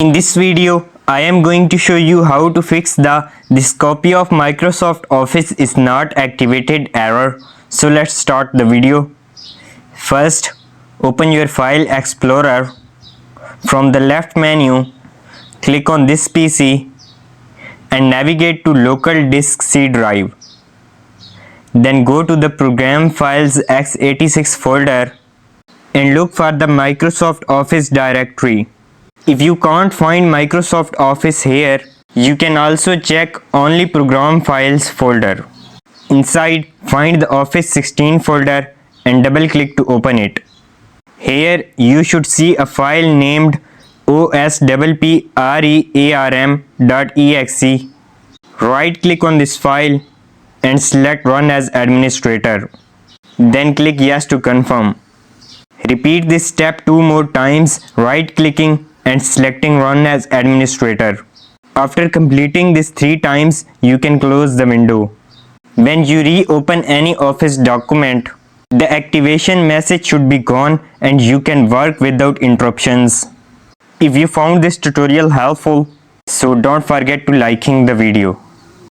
In this video, I am going to show you how to fix this copy of Microsoft Office is not activated error. So let's start the video. First, open your File Explorer. From the left menu, click on this PC and navigate to local disk C drive. Then go to the Program Files x86 folder and look for the Microsoft Office directory. If you can't find Microsoft Office here, you can also check only Program Files folder. Inside, find the Office 16 folder and double click to open it. Here you should see a file named ospprearm.exe. Right click on this file and select Run as Administrator. Then click Yes to confirm. Repeat this step 2 more times, right clicking and selecting Run as Administrator. After completing this 3 times, you can close the window. When you reopen any Office document, the activation message should be gone and you can work without interruptions. If you found this tutorial helpful, so don't forget to liking the video.